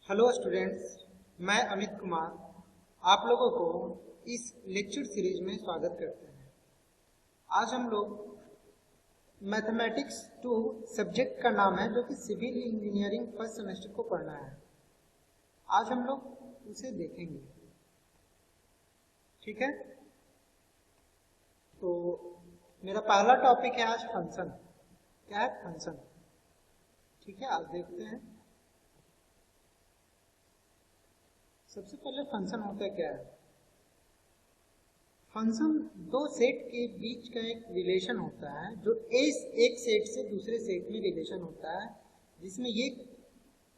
Hello students, मैं अमित कुमार आप लोगों को इस लेक्चर सीरीज में स्वागत करते हैं। आज हम लोग मैथमेटिक्स 2 सब्जेक्ट का नाम है जो कि सिविल इंजीनियरिंग फर्स्ट सेमेस्टर को पढ़ना है। आज हम लोग उसे देखेंगे, ठीक है। तो मेरा पहला टॉपिक है आज फंक्शन। क्या है? फंक्शन, ठीक है। आज देखते हैं सबसे पहले फंक्शन होता क्या है। फंक्शन दो सेट के बीच का एक रिलेशन होता है जो एक सेट से दूसरे सेट में रिलेशन होता है, जिसमें ये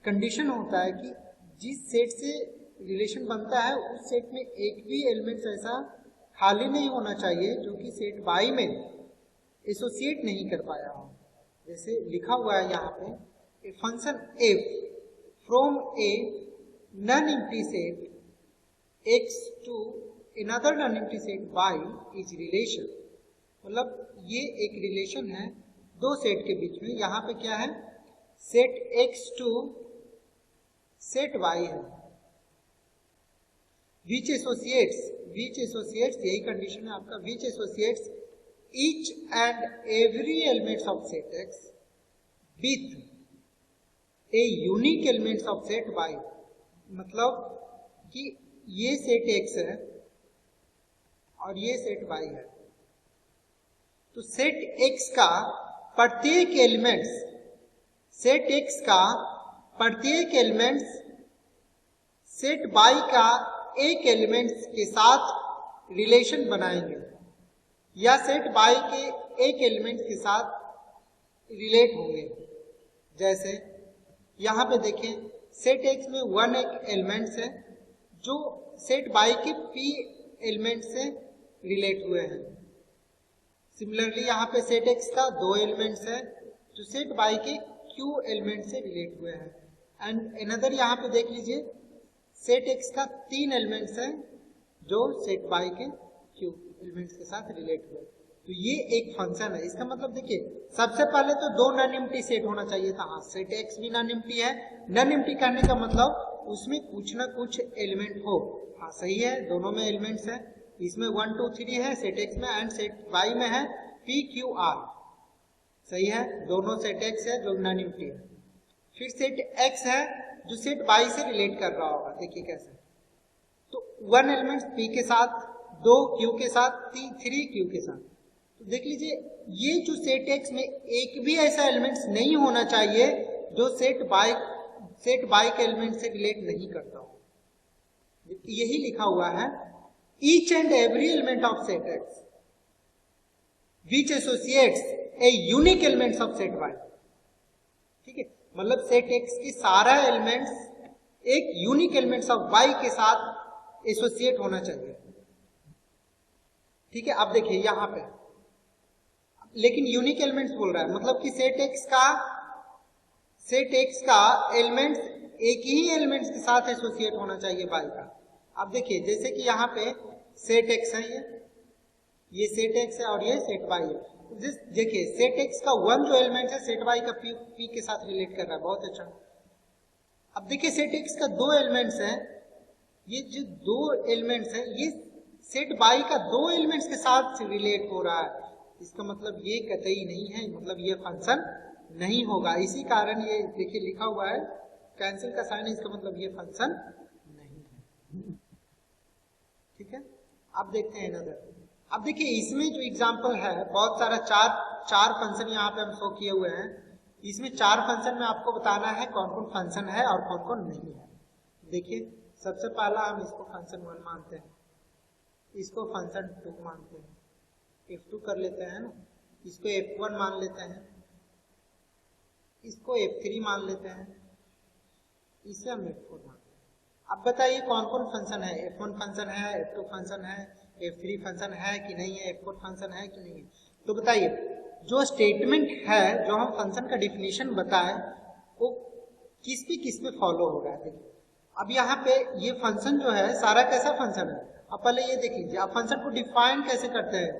कंडीशन होता है कि जिस सेट से रिलेशन बनता है उस सेट में एक भी एलिमेंट ऐसा खाली नहीं होना चाहिए जो कि सेट बाई में एसोसिएट नहीं कर पाया हो। जैसे लिखा हुआ है यहाँ पे, a function F from A non-empty set x to another non-empty set y is relation। मतलब ये एक रिलेशन है दो सेट के बीच में। यहाँ पे क्या है? Set x to set y है। which associates यही कंडीशन है आपका, which associates each and every elements of set x with a unique elements of set y। मतलब कि ये सेट x है और ये सेट y है, तो सेट x का प्रत्येक एलिमेंट्स सेट y का एक एलिमेंट्स के साथ रिलेशन बनाएंगे या सेट y के एक एलिमेंट्स के साथ रिलेट होंगे। जैसे यहाँ पे देखें, सेट x में 1 एलिमेंट्स है जो सेट y के p एलिमेंट से रिलेट हुए हैं। सिमिलरली यहाँ पे सेट x का 2 एलिमेंट्स है जो सेट y के q एलिमेंट से रिलेट हुए हैं। एंड अनदर यहाँ पे देख लीजिए, सेट x का 3 एलिमेंट्स है जो सेट y के q एलिमेंट्स के साथ रिलेट हुए। तो ये एक फंक्शन है। इसका मतलब देखिए, सबसे पहले तो दो नॉन एम्प्टी सेट होना चाहिए था। हाँ, सेट x भी नॉन एम्प्टी है। नॉन एम्प्टी कहने का मतलब उसमें कुछ ना कुछ एलिमेंट हो। हाँ सही है, दोनों में एलिमेंट्स है। इसमें 1 2 3 है सेट x में, एंड सेट y में है p q r। सही है, दोनों सेट x है जो नॉन एम्प्टी है। फिर सेट x है जो सेट y से रिलेट कर रहा होगा। देखिए कैसे, तो 1 एलिमेंट p के साथ, 2 q के साथ, 3 q के साथ। तो देख लीजिए, ये जो सेट x में एक भी ऐसा एलिमेंट्स नहीं होना चाहिए जो सेट y के एलिमेंट से रिलेट नहीं करता हो। यही लिखा हुआ है, each and every element of set x which associates a unique elements of set y। ठीक है, मतलब सेट x की सारा एलिमेंट्स एक यूनिक एलिमेंट्स ऑफ y के साथ एसोसिएट होना चाहिए। ठीक है, अब देखिए यहाँ पे, लेकिन यूनिक एलिमेंट्स बोल रहा है, मतलब कि सेट x का एलिमेंट्स एक ही एलिमेंट्स के साथ एसोसिएट होना चाहिए y का। अब देखिए, जैसे कि यहाँ पे सेट x है, ये सेट x है और ये सेट y है। देखिए सेट x का 1 जो एलिमेंट है सेट y का p के साथ रिलेट कर रहा है। बहुत अच्छा। अब देखिए सेट x का 2 एलिमेंट्स है, ये जो 2 एलिमेंट्स है ये सेट y का 2 एलिमेंट्स के साथ रिलेट हो रहा है। इसका मतलब ये कतई नहीं है, मतलब ये फंक्शन नहीं होगा। इसी कारण ये देखिए लिखा हुआ है कैंसिल का साइन है, इसका मतलब ये फंक्शन नहीं है। ठीक है, अब देखते हैं नजर। अब देखिए इसमें जो एग्जांपल है, बहुत सारा चार फंक्शन यहाँ पे हम शो किए हुए हैं। इसमें 4 फंक्शन में आपको बताना है कौन कौन फंक्शन है और कौन कौन नहीं है। देखिए सबसे पहला हम इसको फंक्शन 1 मानते हैं, इसको फंक्शन 2 मानते हैं, f2 कर लेते हैं ना, इसको f1 मान लेते हैं, इसको f3 मान लेते हैं, इसे हम f4 मानते हैं। अब बताइए कौन कौन फंक्शन है? f1 फंक्शन है, f2 फंक्शन है, f3 फंक्शन है कि नहीं है, f4 फंक्शन है कि नहीं है। तो बताइए, जो स्टेटमेंट है, जो हम फंक्शन का डिफिनीशन बताएं, वो किस पे फॉलो हो रहा है। देखिए अब यहाँ पे ये फंक्शन जो है सारा कैसा फंक्शन है। अब पहले ये देख लीजिए, आप फंक्शन को डिफाइन कैसे करते हैं।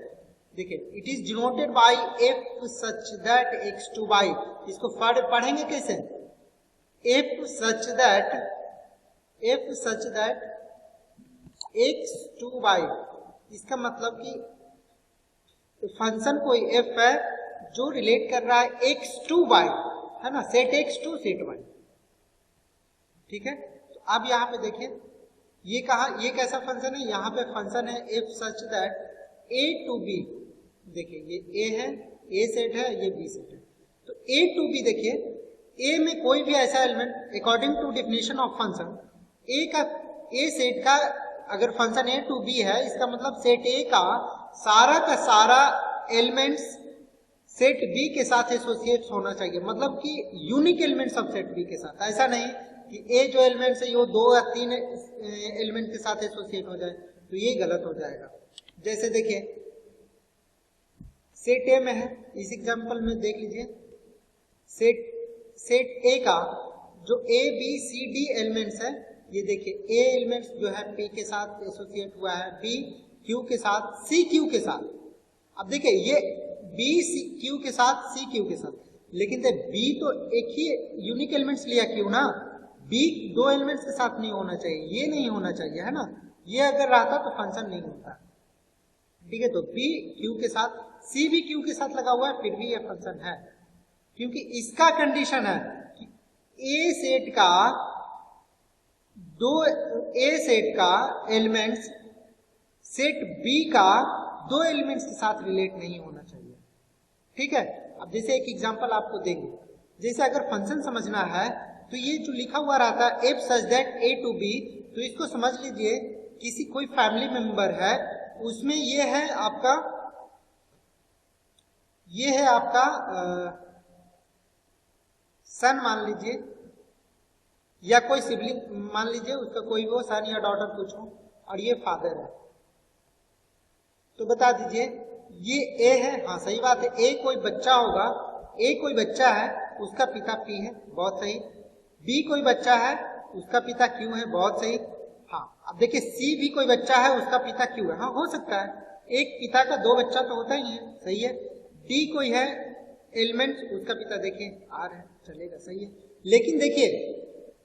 देखिए, it is denoted by f such that x to y। इसको पढ़ेंगे कैसे? f such that F such that x2y, इसका मतलब कि फंक्शन कोई एफ है जो रिलेट कर रहा है x2y, है ना, set x to set y, ठीक है। तो अब यहाँ पे देखिए ये कहा, ये कैसा फंक्शन है, यहाँ पे फंक्शन है f such that a to b, देखिए ये a है, a सेट है, ये b सेट है। तो a टू b देखिए, a में कोई भी ऐसा element according to definition of function a set का अगर फंक्शन a टू b है, इसका मतलब सेट a का सारा एलिमेंट्स सेट b के साथ एसोसिएट होना चाहिए, मतलब कि unique elements of set b के साथ। ऐसा नहीं कि a जो एलिमेंट्स है वो 2 या 3 एलिमेंट के साथ एसोसिएट हो जाए, तो ये गलत हो जाएगा। जैसे देखिए सेट a में है, इस एग्जांपल में देख लीजिए, सेट a का जो a b c d elements है, ये देखिए a एलिमेंट्स जो है p के साथ एसोसिएट हुआ है, b q के साथ, c q के साथ। अब देखिए ये b c q के साथ, c q के साथ, लेकिन b तो एक ही यूनिक एलिमेंट्स लिया q ना, b 2 एलिमेंट्स के साथ नहीं होना चाहिए, ये नहीं होना चाहिए, है ना। ये अगर रहता तो फंक्शन नहीं होता, ठीक है। तो b q के साथ, c भी q के साथ लगा हुआ है, फिर भी ये फंक्शन है, क्योंकि इसका कंडीशन है कि a सेट का एलिमेंट्स सेट b का 2 एलिमेंट्स के साथ रिलेट नहीं होना चाहिए, ठीक है। अब जैसे एक एग्जांपल आपको देंगे, जैसे अगर फंक्शन समझना है तो ये जो लिखा हुआ रहता है f such that a to b, तो इसको समझ लीजिए किसी कोई फैमिली मेंबर है, उसमें ये है आपका सन मान लीजिए, या कोई सिबलिंग मान लीजिए, उसका कोई वो सन या डॉटर कुछ हो, और ये फादर है। तो बता दीजिए ये a है, हाँ सही बात है, a कोई बच्चा होगा, a कोई बच्चा है, उसका पिता p है, बहुत सही। b कोई बच्चा है, उसका पिता q है, बहुत सही। हाँ अब देखिए c भी कोई बच्चा है, उसका पिता q है, हाँ हो सकता है, एक पिता का 2 बच्चा तो होता ही है, सही है। d कोई है एलिमेंट, उसका पिता देखिए r है, चलेगा, सही है। लेकिन देखिए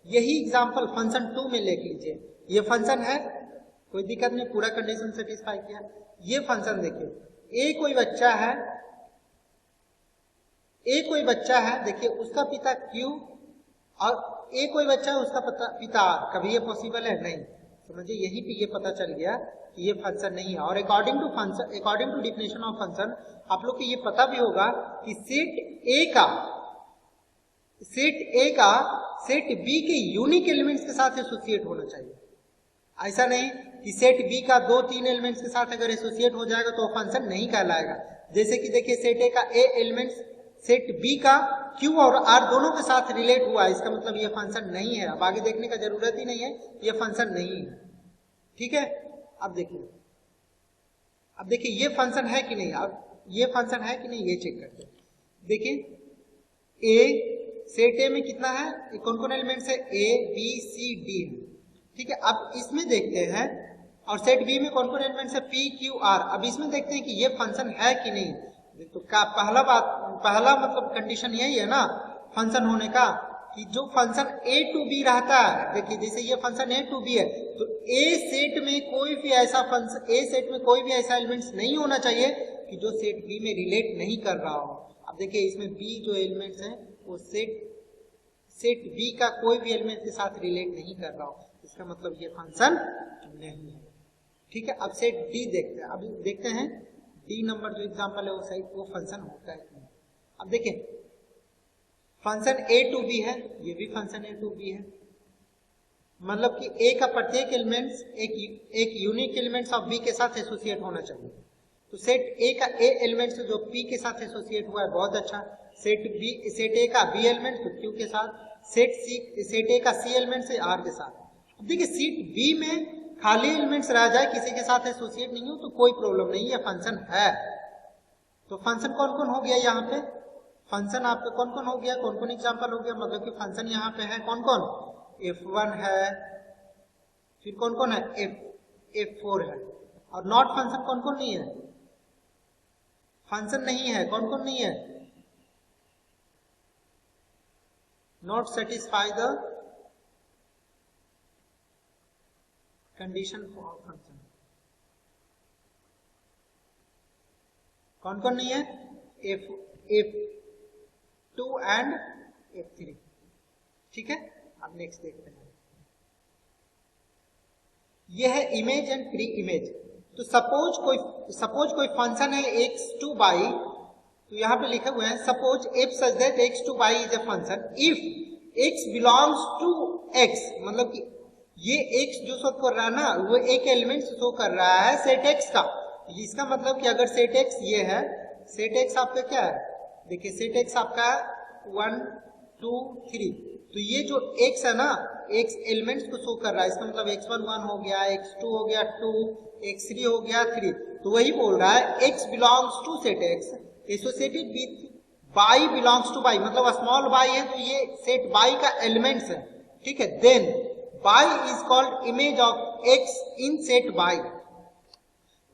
यही एग्जाम्पल फंक्शन 2 में ले लीजिए, ये फंक्शन है, कोई दिक्कत नहीं, पूरा कंडीशन सेटिस्फाई किया। ये फंक्शन देखिए a कोई बच्चा है, देखिए उसका पिता q, और a कोई बच्चा है, उसका पिता r, कभी ये पॉसिबल है? नहीं। समझिए यहीं पे ये पता चल गया कि ये फंक्शन नहीं है। और according to definition of function आप लोग को ये पता भी होगा कि सेट a का सेट b के यूनिक एलिमेंट्स के साथ एसोसिएट होना चाहिए। ऐसा नहीं कि सेट b का 2-3 एलिमेंट्स के साथ अगर एसोसिएट हो जाएगा तो फंक्शन नहीं कहलाएगा। जैसे कि देखिए सेट a का a एलिमेंट्स सेट b का q और r दोनों के साथ रिलेट हुआ है, इसका मतलब ये फंक्शन नहीं है। अब आगे देखने का जरूरत ही नहीं है, ये फंक्शन नहीं है, ठीक है। अब देखिए ये फंक्शन है कि नहीं, अब ये फंक्शन है कि नहीं ये चेक करते हैं। देखिए a सेट a में कितना है, कौन कौन एलिमेंट्स है, a b c d है, ठीक है। अब इसमें देखते हैं, और सेट b में कौन कौन एलिमेंट्स है, p q r। अब इसमें देखते हैं कि ये फंक्शन है कि नहीं। तो पहला मतलब कंडीशन यही है ना फंक्शन होने का, कि जो फंक्शन a टू b रहता है, देखिए जैसे ये फंक्शन a टू b है, तो a सेट में कोई भी ऐसा एलिमेंट्स नहीं होना चाहिए कि जो सेट b में रिलेट नहीं कर रहा हो। अब देखिए इसमें b जो एलिमेंट्स हैं वो सेट b का कोई भी एलिमेंट के साथ रिलेट नहीं कर रहा हो, इसका मतलब ये फंक्शन नहीं है, ठीक है। अब सेट d देखते हैं, अब देखते हैं d नंबर जो एग्जांपल है वो फंक्शन होता है कि नहीं। अब देखिए फंक्शन a टू b है, ये भी फंक्शन a टू b है, मतलब कि a का प्रत्येक एलिमेंट्स एक यूनिक एलिमेंट्स ऑफ b के साथ एसोसिएट होना चाहिए। तो सेट a का a एलिमेंट्स जो p के साथ एसोसिएट हुआ है, बहुत अच्छा। सेट a का b एलिमेंट तो q के साथ, सेट a का c एलिमेंट से r के साथ। अब देखिए सेट b में खाली एलिमेंट्स रह जाए, किसी के साथ एसोसिएट नहीं हो तो कोई प्रॉब्लम नहीं है, फंक्शन है। तो फंक्शन कौन कौन हो गया यहाँ पे, फंक्शन आपके कौन कौन हो गया, कौन कौन एग्जांपल हो गया, मतलब कि फंक्शन यहाँ पे है कौन कौन, f1 है, फिर कौन कौन है, f4 है, और नॉट फंक्शन कौन कौन नहीं है, फंक्शन नहीं है, कौन कौन नहीं है, not satisfy the condition for function कौन कौन नहीं है? F2 and F3। ठीक है, अब नेक्स्ट देखते हैं। यह है इमेज एंड प्री इमेज। तो सपोज कोई फंक्शन है x2 y, तो यहां पे लिखे हुए हैं suppose f such that x2 y is a function if x belongs to x, मतलब कि ये x जो शो कर रहा है ना, वो एक एलिमेंट शो कर रहा है सेट x का। इसका मतलब कि अगर सेट x ये है, सेट x आपका क्या है, देखिए सेट x आपका 1 2 3, तो ये जो x है ना, x एलिमेंट्स को शो कर रहा है। इसका मतलब x1 1 हो गया, x2 हो गया 2, x3 हो गया 3। तो वही बोल रहा है x belongs to set x associated with y belongs to y, मतलब स्मॉल y है तो ये सेट y का एलिमेंट्स है। ठीक है, then y is called image of x in set y।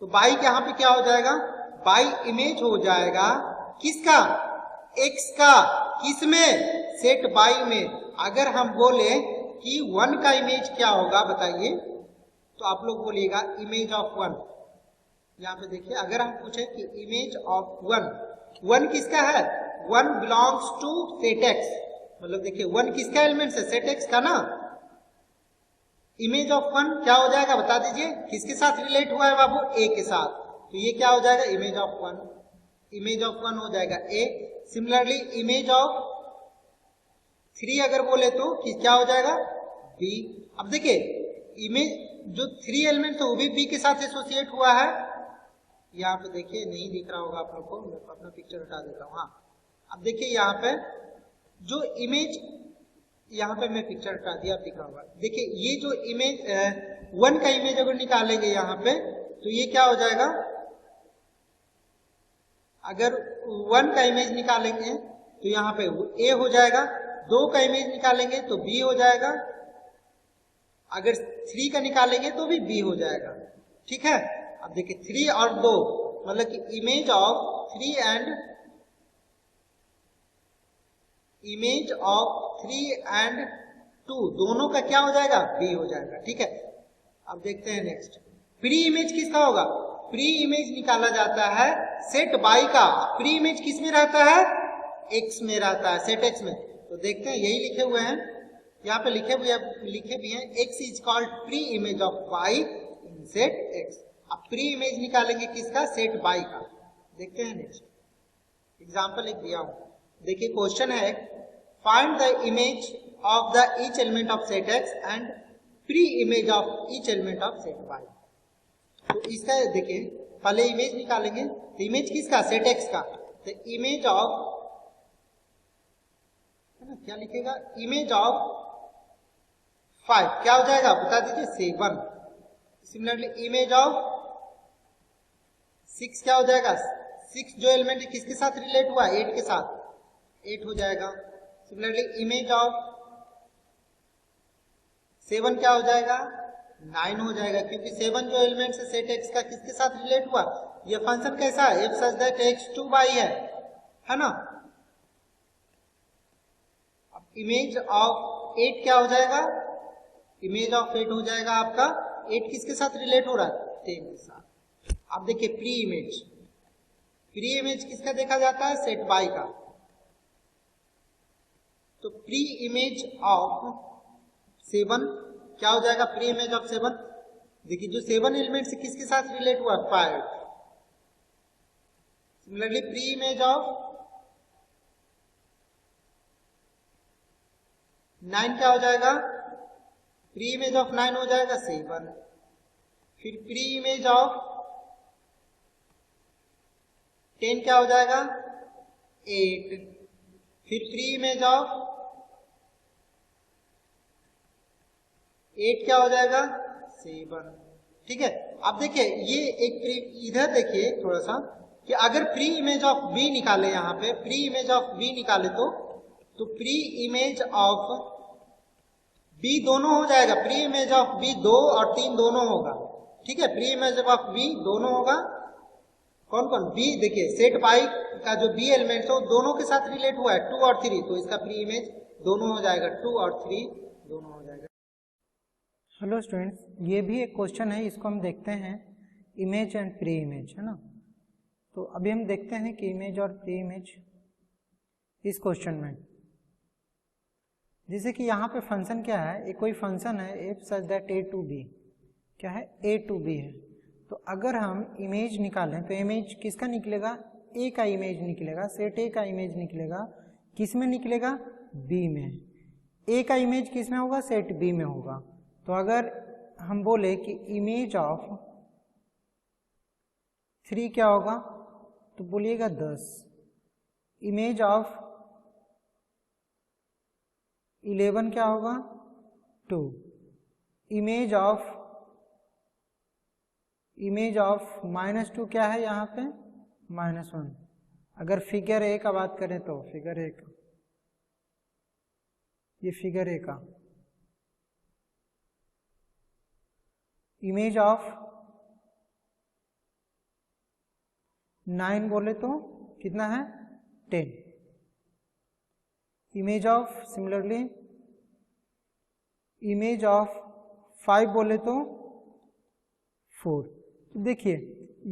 तो y के यहाँ पे क्या हो जाएगा, y इमेज हो जाएगा किसका, x का। किसमें, सेट y में। अगर हम बोले कि 1 का इमेज क्या होगा बताइए, तो आप लोग बोलिएगा इमेज ऑफ 1। यहाँ पे देखिए, अगर हम पूछे कि इमेज ऑफ 1 किसका है, 1 बिलोंग्स टू सेट x, मतलब देखिए 1 किसका एलिमेंट है, सेट x का ना। इमेज ऑफ 1 क्या हो जाएगा बता दीजिए, किसके साथ रिलेट हुआ है बाबू, a के साथ। तो ये क्या हो जाएगा, इमेज ऑफ 1, इमेज ऑफ 1 हो जाएगा a। सिमिलरली इमेज ऑफ 3 अगर बोले तो क्या हो जाएगा, b। अब देखिए इमेज जो 3 एलिमेंट है वो भी b के साथ एसोसिएट हुआ है। यहाँ पे देखिए नहीं दिख रहा होगा आप लोग को, मैं अपना पिक्चर हटा देता हूँ। हाँ, अब देखिए यहाँ पे जो इमेज, यहाँ पे मैं पिक्चर हटा दिया, आप दिख रहा होगा। देखिए ये जो इमेज 1 का इमेज अगर निकालेंगे यहाँ पे, तो ये क्या हो जाएगा, अगर 1 का इमेज निकालेंगे तो यहाँ पे a हो जाएगा, 2 का इमेज निकालेंगे तो b हो जाएगा, अगर 3 का निकालेंगे तो भी b हो जाएगा। ठीक है, अब देखिए 3 और 2, मतलब कि इमेज ऑफ 3 एंड 2 दोनों का क्या हो जाएगा, b हो जाएगा। ठीक है, अब देखते हैं नेक्स्ट। प्री इमेज किसका होगा, प्री इमेज निकाला जाता है सेट y का। प्री इमेज किस में रहता है, x में रहता है, सेट x में। तो देखते हैं, यही लिखे हुए हैं, यहाँ पे लिखे भी हैं x is called pre image of y in set x। अब प्री इमेज निकालेंगे किसका, सेट y का। देखते हैं नेक्स्ट एग्जांपल एक दिया हूं, देखिए क्वेश्चन है, find the image of the each element of set x and pre image of each element of set y। तो इसका देखिए पहले इमेज निकालेंगे, तो इमेज किसका, सेट x का। तो इमेज ऑफ, है ना, क्या लिखेगा, इमेज ऑफ 5 क्या हो जाएगा बता दीजिए, 7। सिमिलरली इमेज ऑफ 6 क्या हो जाएगा, 6 जो एलिमेंट है किसके साथ रिलेट हुआ, 8 के साथ, 8 हो जाएगा। सिमिलरली इमेज ऑफ 7 क्या हो जाएगा, 9 हो जाएगा, क्योंकि 7 जो एलिमेंट है सेट x का किसके साथ रिलेट हुआ, ये फंक्शन कैसा है, f such that x2 y है ना। अब इमेज ऑफ 8 क्या हो जाएगा, इमेज ऑफ 8 हो जाएगा आपका, 8 किसके साथ रिलेट हो रहा है, 10 के साथ। अब देखिए प्री इमेज किसका देखा जाता है, सेट y का। तो प्री इमेज ऑफ 7 क्या हो जाएगा, प्री इमेज ऑफ 7, देखिए जो 7 एलिमेंट से किसके साथ रिलेट हुआ, 5। सिमिलरली प्री इमेज ऑफ 9 क्या हो जाएगा, प्री इमेज ऑफ 9 हो जाएगा 7। फिर प्री इमेज ऑफ 10 क्या हो जाएगा, 8। फिर प्री इमेज ऑफ 8 क्या हो जाएगा, 7। ठीक है, अब देखिए ये एक इधर देखिए थोड़ा सा, कि अगर प्री इमेज ऑफ b निकाले, यहाँ पे प्री इमेज ऑफ b निकाले तो प्री इमेज ऑफ b दोनों हो जाएगा, प्री इमेज ऑफ b 2 और 3 दोनों होगा। ठीक है, प्री इमेज ऑफ b दोनों होगा, कौन कौन, b देखिए सेट y का जो b एलिमेंट है दोनों के साथ रिलेट हुआ है, 2 और 3, तो इसका प्री इमेज दोनों हो जाएगा, 2 और 3 दोनों हो जाएगा। हेलो स्टूडेंट्स, ये भी एक क्वेश्चन है, इसको हम देखते हैं इमेज एंड प्री इमेज, है ना। तो अभी हम देखते हैं कि इमेज और प्री इमेज इस क्वेश्चन में, जैसे कि यहाँ पे फंक्शन क्या है, एक कोई फंक्शन है f such that a to b, क्या है ए टू बी है। तो अगर हम इमेज निकालें तो इमेज किसका निकलेगा, ए का इमेज निकलेगा, सेट ए का इमेज निकलेगा, किस में निकलेगा, बी में। ए का इमेज किस में होगा, सेट बी में होगा। तो अगर हम बोले कि इमेज ऑफ 3 क्या होगा, तो बोलिएगा 10। इमेज ऑफ 11 क्या होगा, 2। इमेज ऑफ -2 क्या है यहाँ पे, -1। अगर फिगर ए का बात करें तो फिगर ए का, ये फिगर ए का इमेज ऑफ 9 बोले तो कितना है, 10। Image of similarly image of 5 बोले तो 4। तो देखिए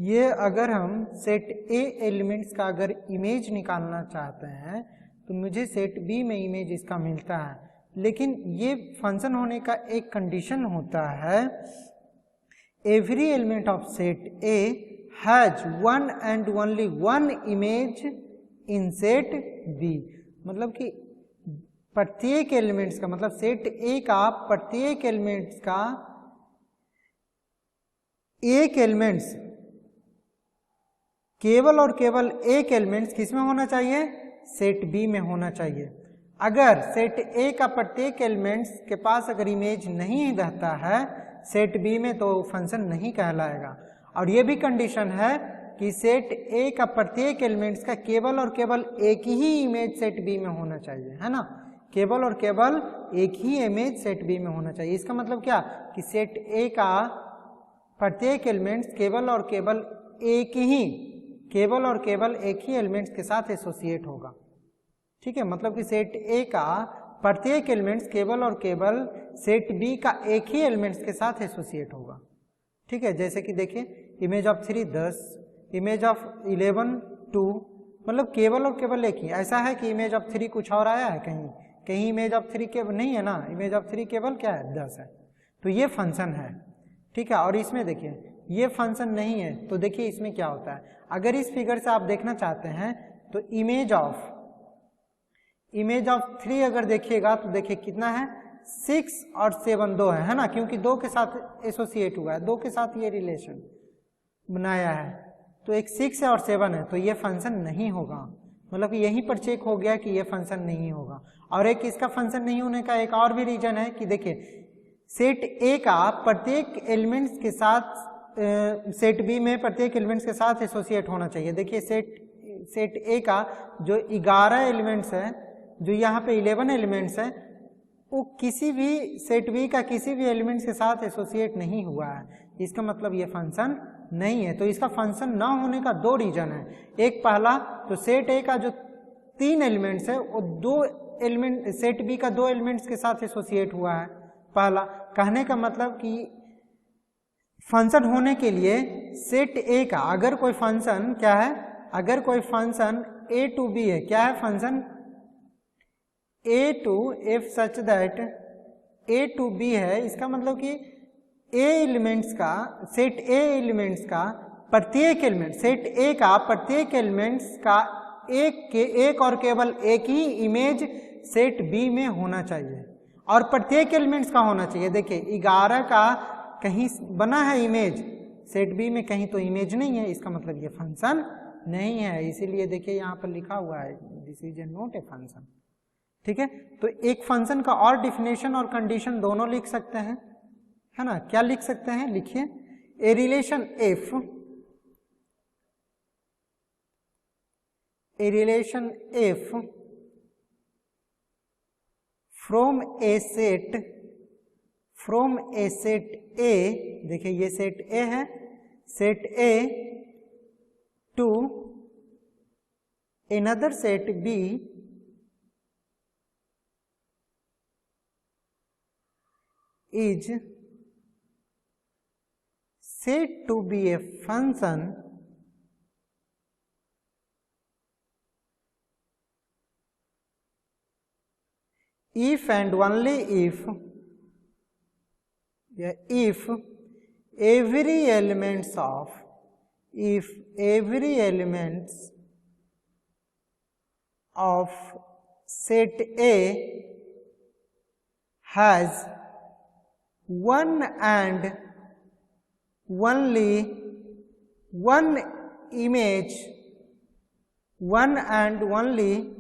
ये अगर हम सेट ए एलिमेंट्स का अगर इमेज निकालना चाहते हैं तो मुझे सेट बी में इमेज इसका मिलता है, लेकिन ये फंक्शन होने का एक कंडीशन होता है, every element of set A has one and only one image in set B। मतलब कि प्रत्येक एलिमेंट्स का, मतलब सेट A का प्रत्येक एलिमेंट्स का एक एलिमेंट्स, केवल और केवल एक एलिमेंट्स किस में होना चाहिए, सेट B में होना चाहिए। अगर सेट A का प्रत्येक एलिमेंट्स के पास अगर इमेज नहीं रहता है सेट बी में तो फंक्शन नहीं कहलाएगा। और ये भी कंडीशन है कि सेट ए का प्रत्येक एलिमेंट्स का केवल और केवल एक ही इमेज सेट बी में होना चाहिए, है ना। केवल और केवल एक ही इमेज सेट बी में होना चाहिए। इसका मतलब क्या कि सेट ए का प्रत्येक एलिमेंट्स केवल और केवल एक ही एलिमेंट्स के साथ एसोसिएट होगा, ठीक है। मतलब कि सेट ए का प्रत्येक एलिमेंट्स केवल और केवल सेट बी का एक ही एलिमेंट्स के साथ एसोसिएट होगा, ठीक है। जैसे कि देखिए इमेज ऑफ 3 10, इमेज ऑफ 11 2, मतलब केवल और केवल एक ही। ऐसा है कि इमेज ऑफ 3 कुछ और आया है कहीं इमेज ऑफ 3 केवल नहीं है ना, इमेज ऑफ 3 केवल क्या है, 10 है। तो ये फंक्शन है, ठीक है। और इसमें देखिए ये फंक्शन नहीं है, तो देखिए इसमें क्या होता है। अगर इस फिगर से आप देखना चाहते हैं तो इमेज ऑफ 3 अगर देखिएगा तो देखिए कितना है, 6 और 7 2 है ना, क्योंकि 2 के साथ एसोसिएट हुआ है, 2 के साथ ये रिलेशन बनाया है। तो एक 6 है और 7 है, तो ये फंक्शन नहीं होगा। मतलब कि यहीं पर चेक हो गया कि ये फंक्शन नहीं होगा। और एक इसका फंक्शन नहीं होने का एक और भी रीजन है कि देखिए सेट ए का प्रत्येक एलिमेंट्स के साथ सेट बी में प्रत्येक एलिमेंट्स के साथ एसोसिएट होना चाहिए। देखिए सेट ए का जो 11 एलिमेंट्स है, जो यहाँ पे 11 एलिमेंट्स है, वो किसी भी सेट बी का किसी भी एलिमेंट्स के साथ एसोसिएट नहीं हुआ है। इसका मतलब ये फंक्शन नहीं है। तो इसका फंक्शन ना होने का 2 रीजन है। एक पहला तो सेट ए का जो 3 एलिमेंट्स है वो 2 एलिमेंट सेट बी का 2 एलिमेंट्स के साथ एसोसिएट हुआ है। पहला कहने का मतलब कि फंक्शन होने के लिए सेट ए का अगर कोई फंक्शन क्या है, अगर कोई फंक्शन ए टू बी है, क्या है function a to f such that a to b है, इसका मतलब कि ए एलिमेंट्स का सेट ए एलिमेंट्स का प्रत्येक एलिमेंट सेट ए का प्रत्येक एलिमेंट्स का एक और केवल एक ही इमेज सेट बी में होना चाहिए और प्रत्येक एलिमेंट्स का होना चाहिए। देखिए 11 का कहीं बना है इमेज सेट बी में, कहीं तो इमेज नहीं है, इसका मतलब ये फंक्शन नहीं है। इसीलिए देखिए यहाँ पर लिखा हुआ है this is not a function, ठीक है। तो एक फंक्शन का और डिफिनेशन और कंडीशन दोनों लिख सकते हैं, है ना। क्या लिख सकते हैं, लिखिए a relation f from a set A, देखिए ये सेट ए है, set A to another set B is said to be a function if and only if every elements of set A has one and only one image, one and only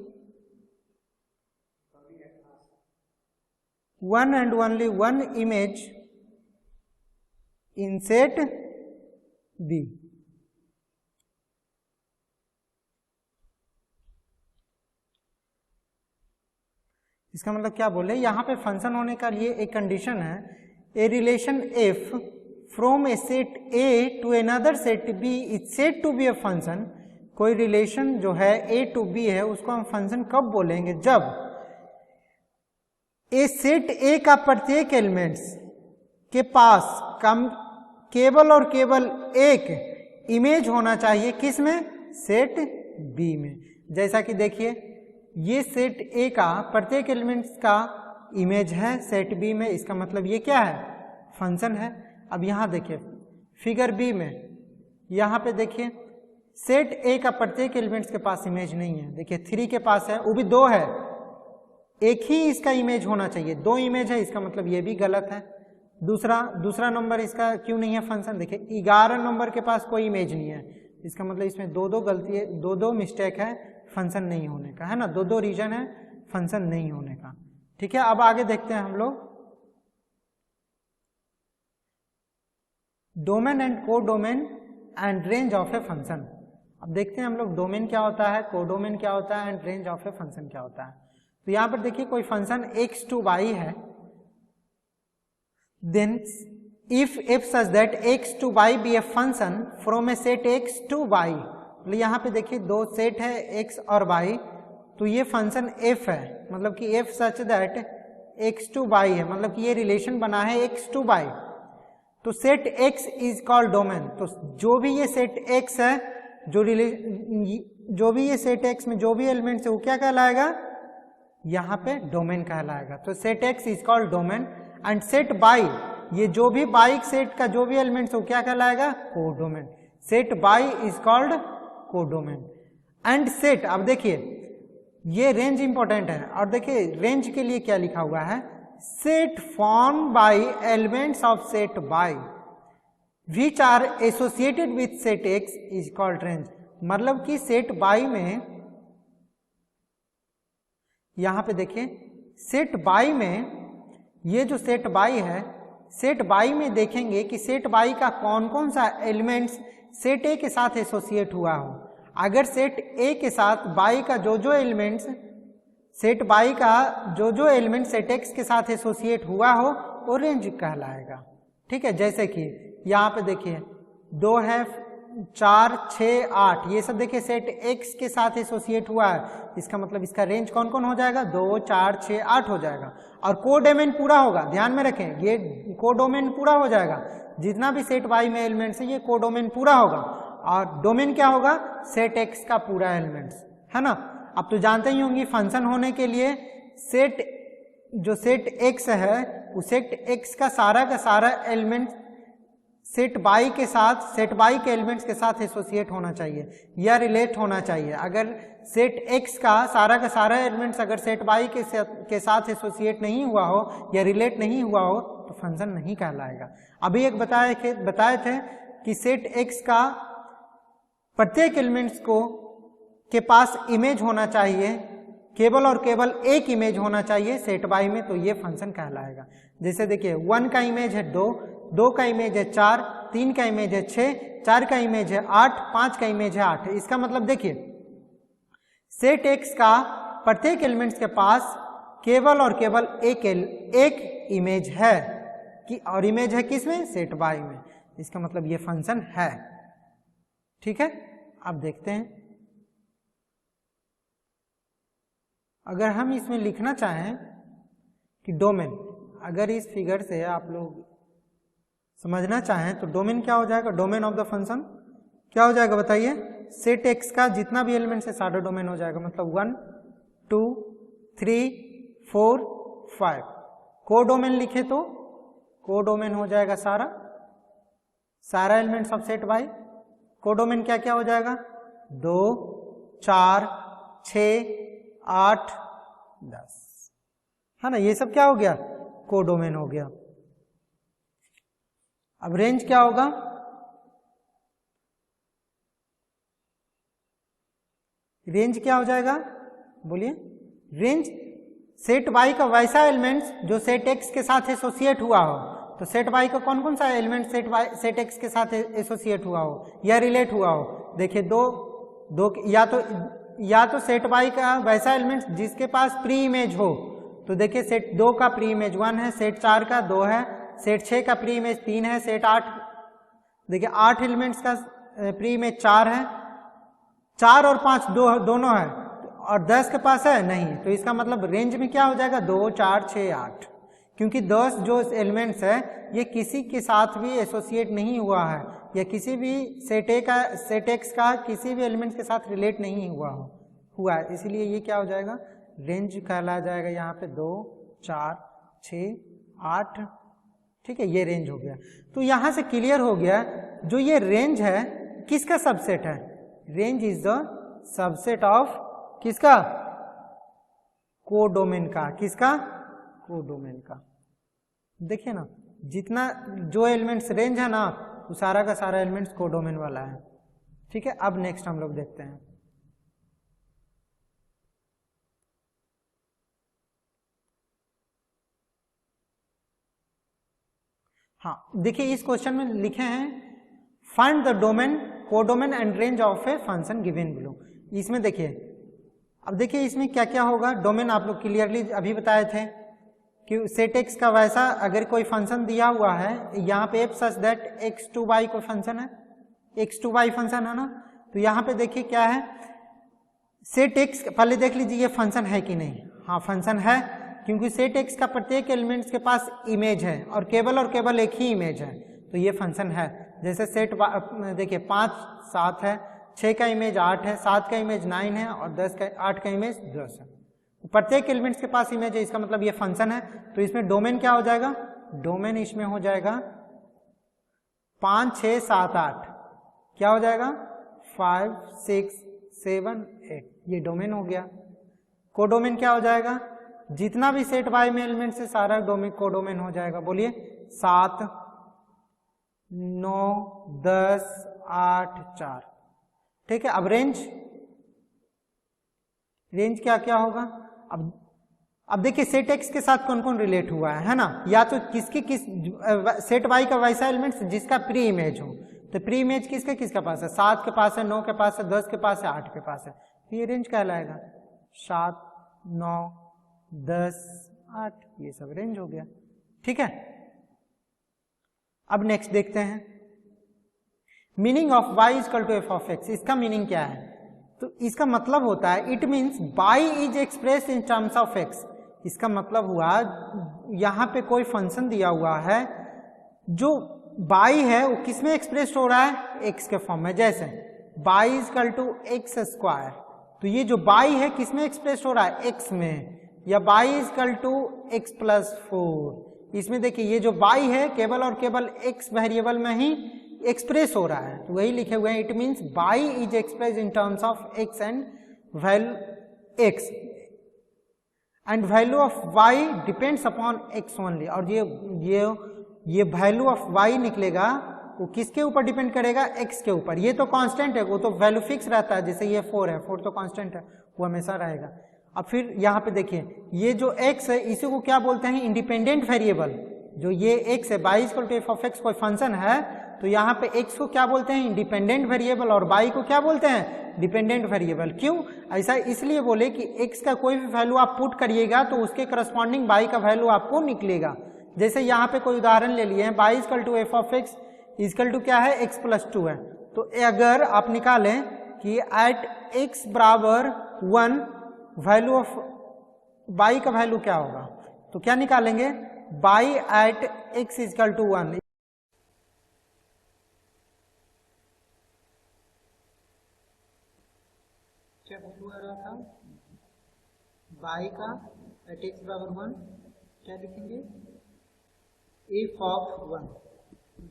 one image in set B. इसका मतलब क्या बोले, यहाँ पे function होने का लिए एक कंडीशन है, a relation f from a set A to another set B is said to be a function. कोई रिलेशन जो है ए टू बी है उसको हम फंक्शन कब बोलेंगे, जब ए सेट ए का प्रत्येक एलिमेंट्स के पास केवल और केवल एक इमेज होना चाहिए, किस में, सेट बी में। जैसा कि देखिए ये सेट ए का प्रत्येक एलिमेंट्स का इमेज है सेट बी में, इसका मतलब ये क्या है, फंक्शन है। अब यहाँ देखिए फिगर बी में, यहाँ पे देखिए सेट ए का प्रत्येक एलिमेंट्स के पास इमेज नहीं है। देखिए 3 के पास है, वो भी 2 है, एक ही इसका इमेज होना चाहिए, 2 इमेज है, इसका मतलब ये भी गलत है। दूसरा नंबर इसका क्यों नहीं है फंक्शन, देखिए 11 नंबर के पास कोई इमेज नहीं है, इसका मतलब इसमें 2 गलती है, 2 मिस्टेक है फंक्शन नहीं होने का, है ना, 2 रीजन है फंक्शन नहीं होने का। ठीक है, अब आगे देखते हैं हम लोग domain and codomain and range of a function. अब देखते हैं हम लोग डोमेन क्या होता है, कोडोमेन क्या होता है and range of a function क्या होता है। तो यहां पर देखिए कोई फंक्शन x to y है, then if such that x to y be a function from a set x to y, यहाँ पे देखिए 2 सेट है x और y, तो ये फंक्शन f है, मतलब कि f such that x to y है, मतलब कि ये रिलेशन बना है x to y, तो set x is called domain. तो जो भी ये सेट x है, जो भी ये सेट x में जो भी एलिमेंट्स है वो क्या कहलाएगा, यहाँ पे डोमेन कहलाएगा। तो set x is called domain and set y, ये जो भी बाइक सेट का जो भी एलिमेंट्स है वो क्या कहलाएगा, codomain. Set y is called codomain and set. अब देखिए ये रेंज इंपॉर्टेंट है, और देखिए रेंज के लिए क्या लिखा हुआ है, set form by elements of set y which are associated with set x is called range. मतलब कि सेट y में, यहां पे देखिए सेट y में, ये जो सेट y है, सेट y में देखेंगे कि सेट y का कौन कौन सा एलिमेंट्स सेट a के साथ एसोसिएट हुआ हो। अगर सेट a के साथ y का जो एलिमेंट्स, सेट y का जो एलिमेंट सेट x के साथ एसोसिएट हुआ हो वो रेंज कहलाएगा। ठीक है, जैसे कि यहाँ पे देखिए 2 है, 4, 6, 8, ये सब देखिए सेट x के साथ एसोसिएट हुआ है, इसका मतलब इसका रेंज कौन कौन हो जाएगा, 2, 4, 6, 8 हो जाएगा। और कोडोमेन पूरा होगा, ध्यान में रखें ये कोडोमेन पूरा हो जाएगा, जितना भी सेट y में एलिमेंट्स है ये कोडोमेन पूरा होगा। और डोमेन क्या होगा, सेट x का पूरा एलिमेंट्स, है ना। अब तो जानते ही होंगे फंक्शन होने के लिए सेट, जो सेट x है वो सेट x का सारा एलिमेंट सेट y के साथ, सेट y के एलिमेंट्स के साथ एसोसिएट होना चाहिए या रिलेट होना चाहिए। अगर सेट x का सारा एलिमेंट्स अगर सेट y के साथ एसोसिएट नहीं हुआ हो या रिलेट नहीं हुआ हो तो फंक्शन नहीं कहलाएगा। अभी एक बताए थे कि सेट x का प्रत्येक एलिमेंट्स के पास इमेज होना चाहिए, केवल और केवल एक इमेज होना चाहिए सेट y में, तो ये फंक्शन कहलाएगा। जैसे देखिए 1 का इमेज है 2, 2 का इमेज है 4, 3 का इमेज है 6, 4 का इमेज है 8, 5 का इमेज है 8। इसका मतलब देखिए सेट x का प्रत्येक एलिमेंट्स के पास केवल और केवल एक इमेज है कि, और इमेज है किसमें, सेट y में, इसका मतलब ये फंक्शन है। ठीक है, अब देखते हैं अगर हम इसमें लिखना चाहें कि डोमेन, अगर इस फिगर से आप लोग समझना चाहें तो डोमेन क्या हो जाएगा, डोमेन ऑफ द फंक्शन क्या हो जाएगा बताइए, सेट एक्स का जितना भी एलिमेंट्स है सारा डोमेन हो जाएगा, मतलब 1 2 3 4 5। को डोमेन लिखे तो को डोमेन हो जाएगा सारा एलिमेंट्स ऑफ सेट वाई। को डोमेन क्या क्या हो जाएगा, 2 4 6 8 10, है ना, ये सब क्या हो गया, को डोमेन हो गया। अब रेंज क्या होगा, रेंज क्या हो जाएगा बोलिए, रेंज सेट वाई का वैसा एलिमेंट्स जो सेट एक्स के साथ एसोसिएट हुआ हो। तो सेट वाई का कौन कौन सा एलिमेंट सेट एक्स के साथ एसोसिएट हुआ हो या रिलेट हुआ हो, देखिए दो या तो सेट वाई का वैसा एलिमेंट्स जिसके पास प्री इमेज हो, तो देखिए सेट 2 का प्री इमेज 1 है, सेट 4 का 2 है, सेट 6 का प्री इमेज 3 है, सेट 8 देखिए 8 एलिमेंट्स का प्री इमेज 4 है, 4 और 5 दोनों है, और 10 के पास है नहीं, तो इसका मतलब रेंज में क्या हो जाएगा 2 4 6 8, क्योंकि 10 जो एलिमेंट्स है ये किसी के साथ भी एसोसिएट नहीं हुआ है या किसी भी सेट एक्स का किसी भी एलिमेंट्स के साथ रिलेट नहीं हुआ है, इसीलिए ये क्या हो जाएगा, रेंज कहलाया जाएगा यहाँ पे 2 4 6 8, ठीक है, ये रेंज हो गया। तो यहाँ से क्लियर हो गया जो ये रेंज है किसका सबसेट है, range is the subset of किसका, कोडोमेन का, किसका, कोडोमेन का। देखिए ना जितना जो एलिमेंट्स रेंज है ना वो सारा का सारा एलिमेंट्स कोडोमेन वाला है, ठीक है। अब नेक्स्ट हम लोग देखते हैं, हाँ देखिए इस क्वेश्चन में लिखे हैं find the domain codomain and range of a function given below. इसमें देखिए, अब देखिए इसमें क्या क्या होगा, डोमेन आप लोग क्लियरली अभी बताए थे कि सेट एक्स का वैसा अगर कोई फंक्शन दिया हुआ है, यहाँ पे f such that x to y कोई फंक्शन है, एक्स टू वाई फंक्शन है ना, तो यहाँ पे देखिए क्या है, सेट एक्स पहले देख लीजिए ये फंक्शन है कि नहीं, हाँ फंक्शन है, क्योंकि सेट एक्स का प्रत्येक एलिमेंट्स के पास इमेज है और केवल एक ही इमेज है, तो ये फंक्शन है। जैसे सेट देखिए 5 7 है, 6 का इमेज 8 है, 7 का इमेज 9 है और 8 का इमेज 10 है, तो प्रत्येक एलिमेंट्स के पास इमेज है, इसका मतलब ये फंक्शन है। तो इसमें डोमेन क्या हो जाएगा, डोमेन इसमें हो जाएगा 5 6 7 8, क्या हो जाएगा 5 6 7 8, ये डोमेन हो गया। कोडोमेन क्या हो जाएगा, जितना भी सेट वाई में एलिमेंट से सारा डोमेन कोडोमेन हो जाएगा, बोलिए 7 9 10 8 4, ठीक है। अब रेंज क्या क्या होगा, अब देखिए सेट एक्स के साथ कौन कौन रिलेट हुआ है ना, या तो किस सेट वाई का वैसा एलिमेंट जिसका प्री इमेज हो, तो प्री इमेज किसके पास है, 7 के पास है, 9 के पास है, 10 के पास है, 8 के पास है, तो ये रेंज कहलाएगा 7 9 10 8, ये सब रेंज हो गया, ठीक है। अब नेक्स्ट देखते हैं meaning of y equal to f of x. इसका मीनिंग क्या है, तो इसका मतलब होता है it means y is express in terms of x। इसका मतलब हुआ यहाँ पे कोई फंक्शन दिया हुआ है, जो y है वो किस में एक्सप्रेस हो रहा है, x के फॉर्म में, जैसे y equal to x square, तो ये जो y है किस में एक्सप्रेस हो रहा है, x में, या y equal to x plus 4, इसमें देखिए ये जो y है केवल और केवल x वेरिएबल में ही एक्सप्रेस हो रहा है, तो वही लिखे हुए हैं, it means y is express in terms of x and value x and value of y depends upon x only. और ये वैल्यू ऑफ y निकलेगा वो किसके ऊपर डिपेंड करेगा, x के ऊपर। ये तो कांस्टेंट है, वो तो वैल्यू फिक्स रहता है, जैसे ये 4 है, 4 तो कांस्टेंट है, वो हमेशा रहेगा। अब फिर यहाँ पे देखिए ये जो x है इसी को क्या बोलते हैं, इंडिपेंडेंट वेरिएबल। जो ये x है y equal to f of x कोई फंक्शन है, तो यहाँ पे x को क्या बोलते हैं, इंडिपेंडेंट वेरिएबल, और y को क्या बोलते हैं, डिपेंडेंट वेरिएबल। क्यों ऐसा, इसलिए बोले कि x का कोई भी वैल्यू आप पुट करिएगा तो उसके करस्पॉन्डिंग y का वैल्यू आपको निकलेगा। जैसे यहाँ पे कोई उदाहरण ले लिए हैं, y equal to f of x equal to क्या है, x प्लस 2 है, तो अगर आप निकालें कि एट x बराबर 1 वैल्यू ऑफ y का वैल्यू क्या होगा, तो क्या निकालेंगे, y at x equal to 1, y का एट x बराबर 1 क्या लिखेंगे, f ऑफ 1,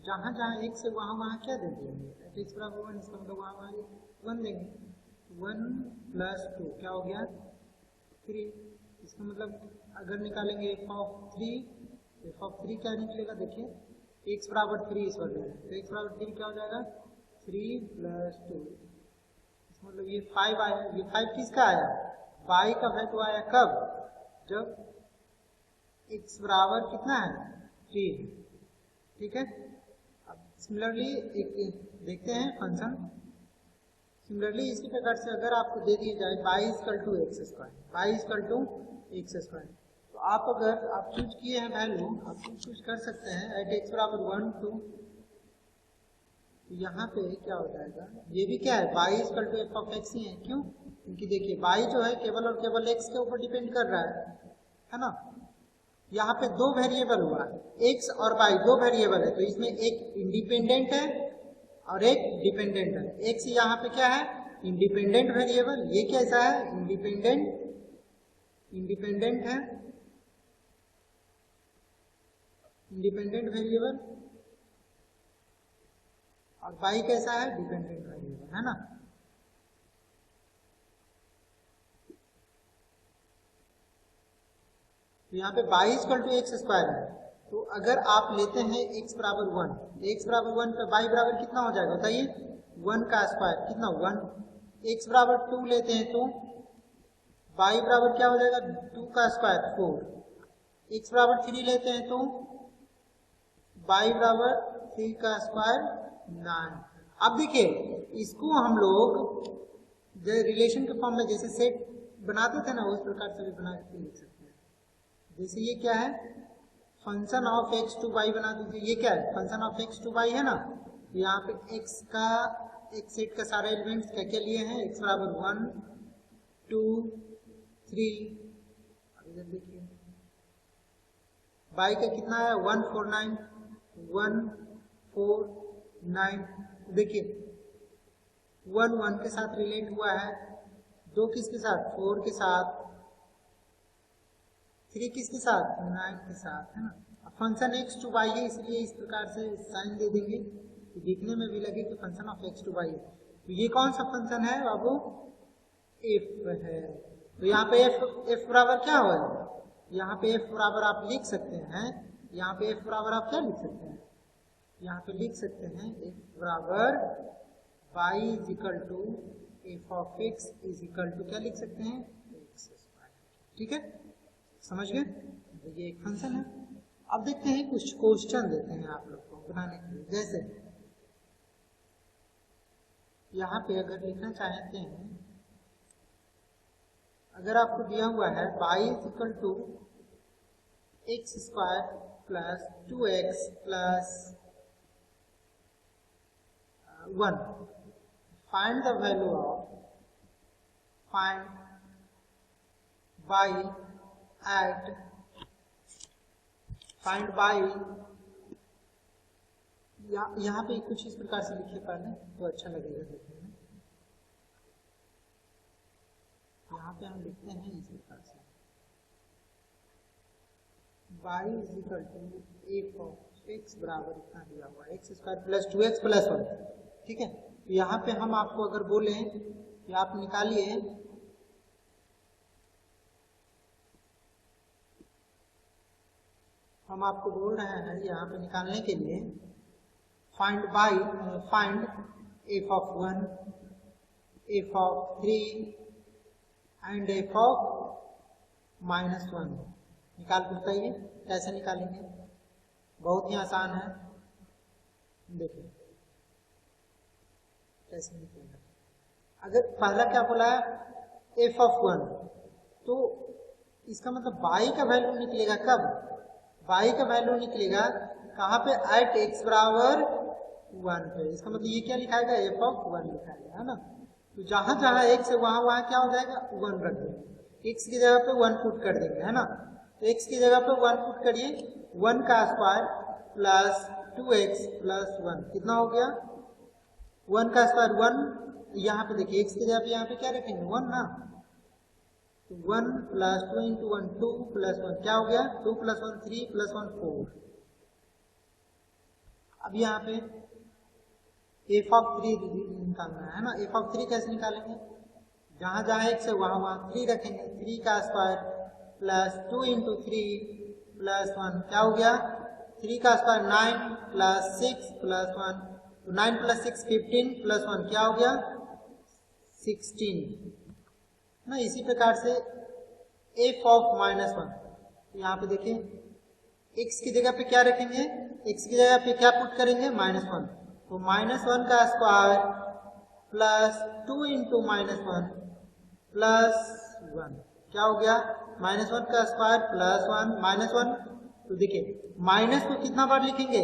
जहां जहां x है वहां वहां क्या दे देंगे, एट x बराबर 1, इसका मतलब वहां वहां 1 देंगे, 1 प्लस 2 क्या हो गया 3, इसका मतलब अगर निकालेंगे f ऑफ 3 क्या निकलेगा, देखिए x बराबर 3 इस वाले में, तो x बराबर 3 क्या हो जाएगा 3 प्लस 2, इसका मतलब ये 5 आया, ये 5 किसका आया, y का वैल्यू आया कब, जब x बराबर कितना है 3, ठीक है। अब सिमिलरली एक देखते हैं फंक्शन, सिमिलरली इसी प्रकार से अगर आपको दे दिया जाए y equal to x square, तो आप अगर आप चूज किए हैं वैल्यू, आप चूज कर सकते हैं एट x बराबर 1 2, तो यहाँ पे क्या हो जाएगा, ये भी क्या है y equal to f of x ही है, क्यों, क्योंकि देखिए y जो है केवल और केवल x के ऊपर डिपेंड कर रहा है ना, यहाँ पे दो वेरिएबल हुआ, x और y दो वेरिएबल है, तो इसमें एक इंडिपेंडेंट है और एक डिपेंडेंट है, x यहाँ पे क्या है इंडिपेंडेंट वेरिएबल, ये कैसा है इंडिपेंडेंट है, इंडिपेंडेंट वेरिएबल, और y कैसा है डिपेंडेंट वेरिएबल, है ना। तो यहाँ पे y equal to x square है, तो अगर आप लेते हैं x बराबर 1, x बराबर 1 पे y बराबर कितना हो जाएगा बताइए, 1 का स्क्वायर कितना 1, x बराबर 2 लेते हैं तो y बराबर क्या हो जाएगा 2 का स्क्वायर 4, x बराबर 3 लेते हैं तो y बराबर 3 का स्क्वायर 9। अब देखिए इसको हम लोग रिलेशन के फॉर्म में जैसे सेट बनाते थे ना, उस प्रकार से भी बना के लिख सकते हैं, जैसे ये क्या है function of x to y बना दीजिए, ये क्या है function of x to y है ना, यहाँ पे x का एक सेट का सारे एलिमेंट्स क्या क्या लिए हैं, x बराबर 1 2 3, इधर देखिए y का कितना है 1 4 9 1 4 9, देखिए 1 1 के साथ रिलेट हुआ है, 2 किसके साथ 4 के साथ, 3 किसके साथ 9 के साथ, है ना। अब फंक्शन x टू y है, इसलिए इस प्रकार से साइन दे देंगे कि दिखने में भी लगे कि function of x to y है। तो ये कौन सा फंक्शन है बाबू, f है, तो यहाँ पे f बराबर क्या हो, यहाँ पे f बराबर आप लिख सकते हैं, यहाँ पे f बराबर आप क्या लिख सकते हैं, यहाँ पे लिख सकते हैं f बराबर y is equal to f of x is equal to क्या लिख सकते हैं x स्क्वायर, ठीक है, समझ गए, तो ये एक फंक्शन है। अब देखते हैं कुछ क्वेश्चन देते हैं आप लोग को बनाने के लिए, जैसे यहाँ पे अगर लिखना चाहते हैं, अगर आपको दिया हुआ है y is equal to x square plus 2x plus 1, find the value of y at find y, यहाँ पे कुछ इस प्रकार से लिखिए पहले तो अच्छा लगेगा देखने में, यहाँ पे हम लिखते हैं इस प्रकार से y is equal to f of x बराबर इतना दिया हुआ x square plus 2x plus 1, ठीक है। तो यहाँ पे हम आपको अगर बोले कि आप निकालिए हम आपको बोल रहे हैं यहाँ पे निकालने के लिए find F of 1 F of 3 and F of -1, निकाल के बताइए कैसे निकालेंगे, बहुत ही आसान है, देखिए कैसे निकलेगा। अगर पहला क्या बोला है एफ ऑफ 1, तो इसका मतलब y का वैल्यू निकलेगा कब, y का वैल्यू निकलेगा कहाँ पे, एट x बराबर 1 पे, इसका मतलब ये क्या लिखाएगा एफ ऑफ 1 लिखाएगा, है ना। तो जहां जहां x है वहां वहां क्या हो जाएगा 1 रख देंगे, x की जगह पे 1 पुट कर देंगे, है ना। तो x की जगह पे 1 पुट करिए, 1 का स्क्वायर प्लस 2x प्लस 1 कितना हो गया 1 का स्क्वायर 1, यहाँ पे देखिए x की जगह पे यहाँ पे क्या रखेंगे 1 ना, तो 1 प्लस 2 इंटू 1 2 प्लस 1 क्या हो गया 2 प्लस 1 3 प्लस 1 4। अब यहाँ पे f ऑफ 3 निकालना है ना। f ऑफ 3 कैसे निकालेंगे, जहां जहां x है वहां वहां 3 रखेंगे। 3 का स्क्वायर प्लस 2 इंटू 3 प्लस 1 क्या हो गया 3 का स्क्वायर 9 प्लस 6 प्लस 1, तो 9 प्लस 6 15 प्लस 1 क्या हो गया 16 ना। इसी प्रकार से f ऑफ -1 यहाँ पे देखिए x की जगह पे क्या रखेंगे, x की जगह पे क्या पुट करेंगे -1, तो -1 का स्क्वायर प्लस 2 इंटू -1 प्लस 1 क्या हो गया -1 का स्क्वायर प्लस 1 तो देखिए माइनस को कितना बार लिखेंगे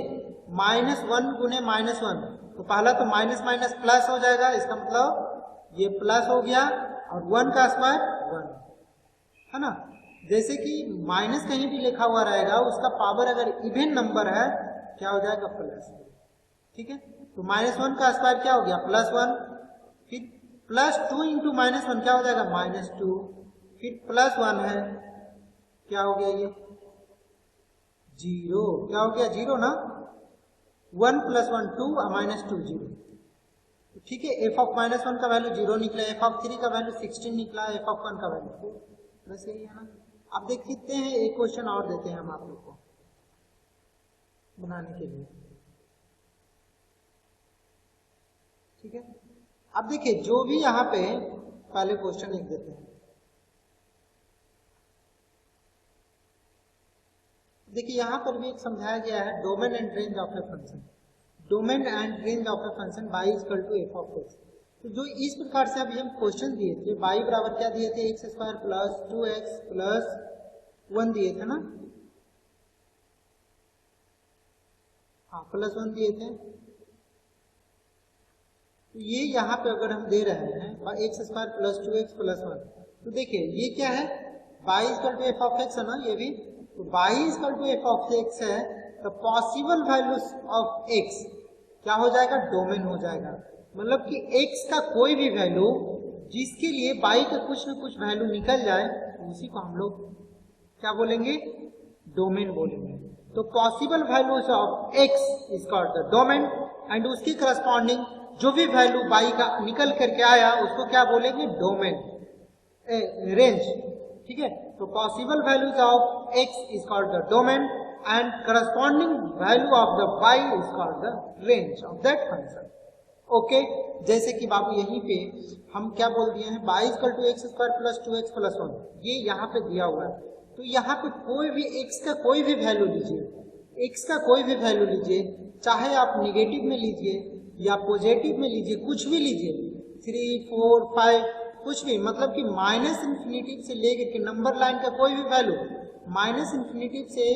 -1 गुने -1, तो पहला तो माइनस माइनस प्लस हो जाएगा, इसका मतलब ये प्लस हो गया और 1 का स्क्वायर 1 है ना। जैसे कि माइनस कहीं भी लिखा हुआ रहेगा उसका पावर अगर इवन नंबर है क्या हो जाएगा प्लस, ठीक है। तो -1 का स्क्वायर क्या हो गया +1, फिर प्लस 2 इंटू -1 क्या हो जाएगा -2, फिर प्लस 1 है क्या हो गया ये 0, क्या हो गया 0 ना। 1 प्लस 1 2 -2 0, ठीक है। f ऑफ -1 का वैल्यू 0 निकला, f ऑफ 3 का वैल्यू 16 निकला, f ऑफ 1 का वैल्यू 4, बस यही है ना। अब देख सकते हैं एक क्वेश्चन और देते हैं हम आप लोग को बनाने के लिए, ठीक है। अब देखिए जो भी यहाँ पे पहले क्वेश्चन लिख देते हैं। देखिए यहाँ पर भी एक समझाया गया है domain and range of a function, domain and range of a function y equal to f of x। तो जो इस प्रकार से अभी हम क्वेश्चन दिए थे y बराबर क्या दिए थे x square plus 2x plus 1 दिए थे ना, हाँ प्लस 1 दिए थे। तो ये यहाँ पे अगर हम दे रहे हैं x square plus 2x plus 1, तो देखिए ये क्या है y equal to f of x है ना, ये भी तो y equal to f of x है, तो पॉसिबल वैल्यूज ऑफ x क्या हो जाएगा डोमेन हो जाएगा। मतलब कि x का कोई भी वैल्यू जिसके लिए y का कुछ न कुछ वैल्यू निकल जाए उसी को हम लोग क्या बोलेंगे डोमेन बोलेंगे। तो possible values of x is called the domain and उसकी करस्पॉन्डिंग जो भी वैल्यू y का निकल करके आया उसको क्या बोलेंगे डोमेन रेंज, ठीक है। तो possible values of x is called the domain and corresponding value of the y is called the range of that function, okay। जैसे कि बाबू यहीं पे हम क्या बोल दिए हैं y equal to x square plus 2x plus 1, ये यहाँ पे दिया हुआ है। तो यहाँ पे कोई भी x का कोई भी वैल्यू लीजिए, x का कोई भी वैल्यू लीजिए, चाहे आप निगेटिव में लीजिए या पॉजिटिव में लीजिए, कुछ भी लीजिए 3 4 5 कुछ भी, मतलब कि माइनस इन्फिनिटी से लेकर के नंबर लाइन का कोई भी वैल्यू, माइनस इन्फिनिटी से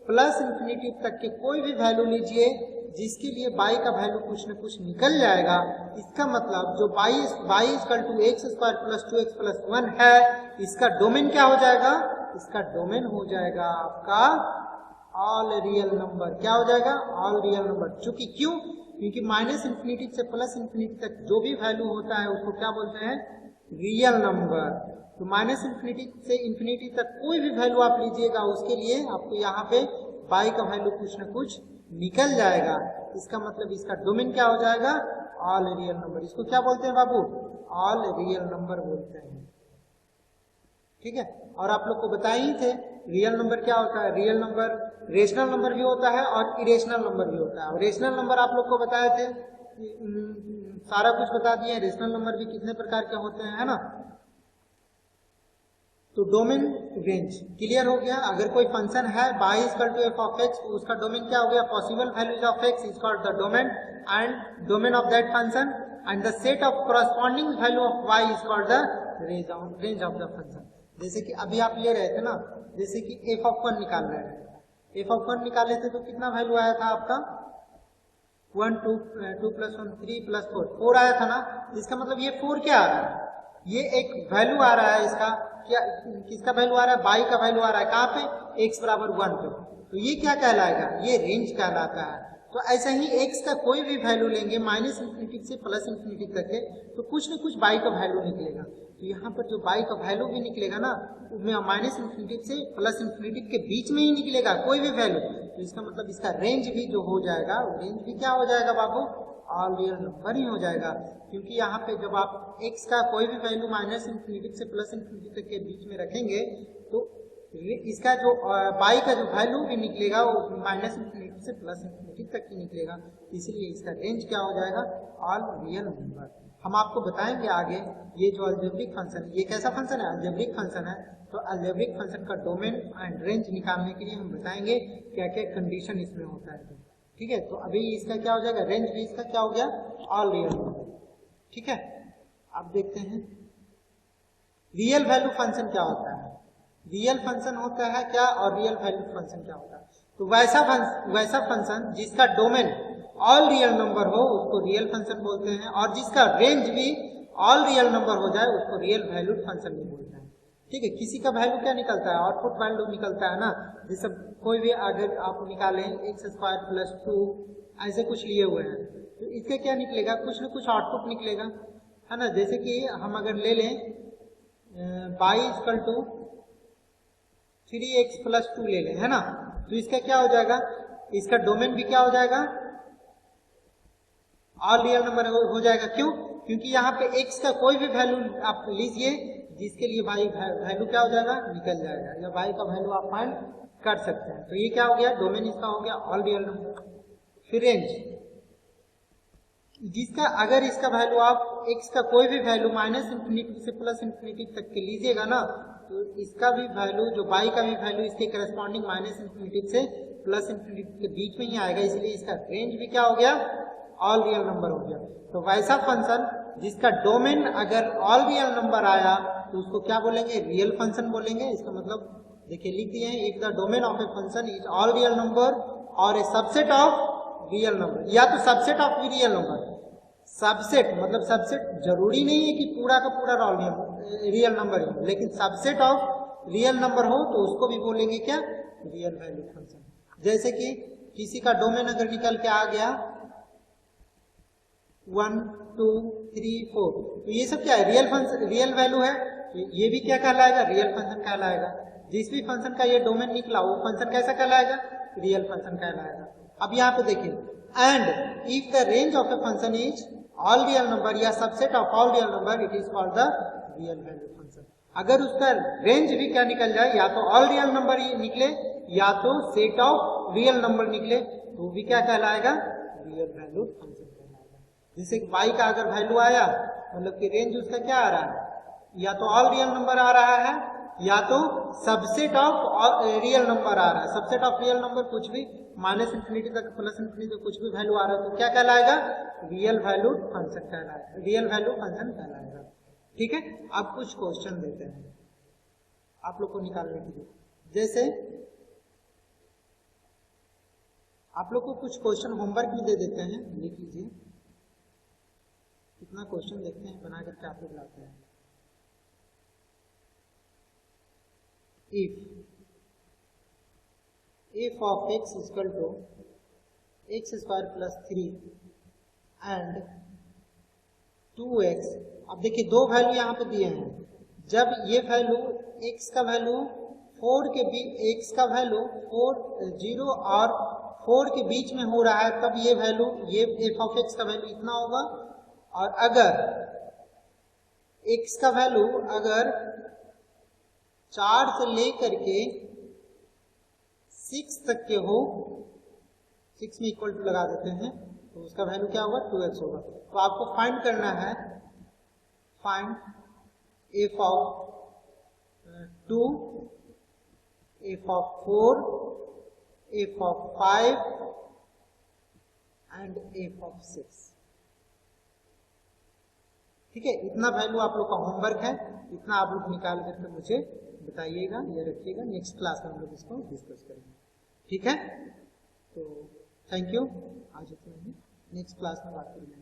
प्लस इन्फिनिटी तक के कोई भी वैल्यू लीजिए जिसके लिए y का वैल्यू कुछ न कुछ निकल जाएगा। इसका मतलब जो y equal to x square plus 2x plus 1 है, इसका डोमेन क्या हो जाएगा, इसका डोमेन हो जाएगा आपका ऑल रियल नंबर। क्या हो जाएगा ऑल रियल नंबर। चूंकि क्यों, क्योंकि माइनस इन्फिनिटी से प्लस इन्फिनिटी तक जो भी वैल्यू होता है उसको क्या बोलते हैं रियल नंबर। तो माइनस इन्फिनिटी से इन्फिनिटी तक कोई भी वैल्यू आप लीजिएगा उसके लिए आपको यहाँ पे y का वैल्यू कुछ न कुछ निकल जाएगा। इसका मतलब इसका डोमेन क्या हो जाएगा ऑल रियल नंबर। इसको क्या बोलते हैं बाबू ऑल रियल नंबर बोलते हैं, ठीक है। और आप लोग को बताए ही थे रियल नंबर क्या होता है, रियल नंबर रेशनल नंबर भी होता है और इरेशनल नंबर भी होता है। और रेशनल नंबर आप लोग को बताए थे, सारा कुछ बता दिए। रेशनल नंबर भी कितने प्रकार के होते हैं, है ना। तो डोमेन रेंज क्लियर हो गया। अगर कोई फंक्शन है y equal to f of x, तो उसका डोमेन क्या हो गया possible values of x is called the domain and domain of that function and the set of corresponding value of y is called the range of the function. जैसे कि अभी आप ले रहे थे ना, जैसे कि f ऑफ 1 निकाल रहे थे, f ऑफ 1 निकाले थे तो कितना वैल्यू आया था आपका 1 2 प्लस 1 3 प्लस 4 आया था ना। इसका मतलब ये 4 क्या आ रहा है, ये एक वैल्यू आ रहा है इसका, क्या किसका वैल्यू आ रहा है y का वैल्यू आ रहा है कहाँ पे x बराबर 1 पे। तो ये क्या कहलाएगा, ये रेंज कहलाता है। तो ऐसा ही x का कोई भी वैल्यू लेंगे माइनस इन्फिनिटी से प्लस इन्फिनिटी तक है तो कुछ न कुछ y का वैल्यू निकलेगा। तो यहाँ पर जो y का वैल्यू भी निकलेगा ना उसमें माइनस इन्फिनिटी से प्लस इन्फिनिटी के बीच में ही निकलेगा कोई भी वैल्यू। तो इसका मतलब इसका रेंज भी जो हो जाएगा वो रेंज भी क्या हो जाएगा बाबू, ऑल रियल नंबर ही हो जाएगा। क्योंकि यहाँ पे जब आप x का कोई भी वैल्यू माइनस इन्फिनिटी से प्लस इन्फिनिटी तक के बीच में रखेंगे तो इसका जो y का जो वैल्यू भी निकलेगा वो माइनस इन्फिनिटी से प्लस इन्फिनिटी तक ही निकलेगा। इसीलिए इसका रेंज क्या हो जाएगा, ऑल रियल नंबर। हम आपको बताएंगे आगे ये जो अलजेब्रिक फंक्शन, ये कैसा फंक्शन है, अलजेब्रिक फंक्शन है। तो अलजेब्रिक फंक्शन का डोमेन एंड रेंज निकालने के लिए हम बताएंगे क्या क्या कंडीशन इसमें होता है। ठीक है, तो अभी इसका क्या हो जाएगा, रेंज भी इसका क्या हो गया, ऑल रियल नंबर। ठीक है, अब देखते हैं रियल वैल्यू फंक्शन क्या होता है। रियल फंक्शन होता है क्या और रियल वैल्यू फंक्शन क्या होता है। तो वैसा फंक्शन जिसका डोमेन ऑल रियल नंबर हो उसको रियल फंक्शन बोलते हैं, और जिसका रेंज भी ऑल रियल नंबर हो जाए उसको रियल वैल्यू फंक्शन भी बोलते हैं। ठीक है, किसी का वैल्यू क्या निकलता है, आउटपुट वैल्यू निकलता है ना। जैसे कोई भी अगर आप निकालें x² + 2 ऐसे कुछ लिए हुए हैं तो इसका क्या निकलेगा, कुछ न कुछ आउटपुट निकलेगा, है ना। जैसे कि हम अगर ले लें y = 3x + 2 ले लें, है ना। तो इसका क्या हो जाएगा, इसका डोमेन भी क्या हो जाएगा, ऑल रियल नंबर हो जाएगा। क्यों, क्योंकि यहाँ पे x का कोई भी वैल्यू आप लीजिए जिसके लिए y वैल्यू क्या हो जाएगा, निकल जाएगा, या y का वैल्यू आप फाइंड कर सकते हैं। तो ये क्या हो गया, डोमेन इसका हो गया ऑल रियल नंबर। फिर रेंज, जिसका अगर इसका वैल्यू आप x का कोई भी वैल्यू माइनस इन्फिनिटी से प्लस इन्फिनिटी तक के लीजिएगा ना तो इसका भी वैल्यू जो y का भी वैल्यू इसके करस्पॉन्डिंग माइनस इन्फिनिटी से प्लस इन्फिनिटी के बीच में ही आएगा। इसलिए इसका रेंज भी क्या हो गया, ऑल रियल नंबर हो गया। तो वैसा फंक्शन जिसका डोमेन अगर ऑल रियल नंबर आया तो उसको क्या बोलेंगे, रियल फंक्शन बोलेंगे। इसका मतलब देखिए लिख दिए हैं, if the domain of a function is all real number और ए सबसेट ऑफ रियल नंबर, या तो subset of real number. Subset मतलब सबसेट जरूरी नहीं है कि पूरा का पूरा रियल नंबर हो, लेकिन सबसेट ऑफ रियल नंबर हो तो उसको भी बोलेंगे क्या, रियल वैल्यू फंक्शन। जैसे कि किसी का डोमेन अगर निकल के आ गया 1 2 3 4 तो ये सब क्या है, रियल फंक्शन, रियल वैल्यू है। ये भी क्या कहलाएगा, रियल फंक्शन कहलाएगा। जिस भी फंक्शन का ये डोमेन निकला वो फंक्शन कैसा कहलाएगा, रियल फंक्शन कहलाएगा। अब यहाँ पे देखिए, and if the range of a function is all real number या subset of all real number it is called the real value function. अगर उसका रेंज भी क्या निकल जाए, या तो ऑल रियल नंबर निकले या तो सेट ऑफ रियल नंबर निकले तो भी क्या कहलाएगा, रियल वैल्यू फंक्शन कहलाएगा। जैसे y का अगर वैल्यू आया मतलब कि रेंज उसका क्या आ रहा है, या तो ऑल रियल नंबर आ रहा है या तो सबसेट ऑफ रियल नंबर आ रहा है। सबसेट ऑफ रियल नंबर कुछ भी माइनस इन्फिनिटी तक प्लस इन्फिनिटी तक कुछ भी वैल्यू आ रहा है तो क्या कहलाएगा, रियल वैल्यू फंक्शन कहलाएगा, रियल वैल्यू फंक्शन कहलाएगा। ठीक है, अब कुछ क्वेश्चन देते हैं आप लोग को निकालने के लिए। जैसे आप लोग को कुछ क्वेश्चन होमवर्क भी दे देते हैं, लिख लीजिए। कितना क्वेश्चन देखते हैं बना करके आप लोग लाते हैं। if of x is equal to x² + 3 and 2x, अब देखिए दो वैल्यू यहाँ पे दिए हैं। जब ये वैल्यू x का वैल्यू 4 के x का वैल्यू 0 और 4 के बीच में हो रहा है तब ये वैल्यू, ये f of x का वैल्यू इतना होगा। और अगर x का वैल्यू अगर 4 से लेकर के 6 तक के हो, 6 में इक्वल टू लगा देते हैं तो उसका वैल्यू क्या होगा, 2x होगा। तो आपको फाइंड करना है, find f of 2, f of 4, f of 5 and f of 6। ठीक है, इतना वैल्यू आप लोग का होमवर्क है, इतना आप लोग निकाल करके मुझे बताइएगा, ये रखिएगा। नेक्स्ट क्लास में हम लोग इसको डिस्कस करेंगे। ठीक है, तो थैंक यू, आज इतना ही, नेक्स्ट क्लास में बात करेंगे।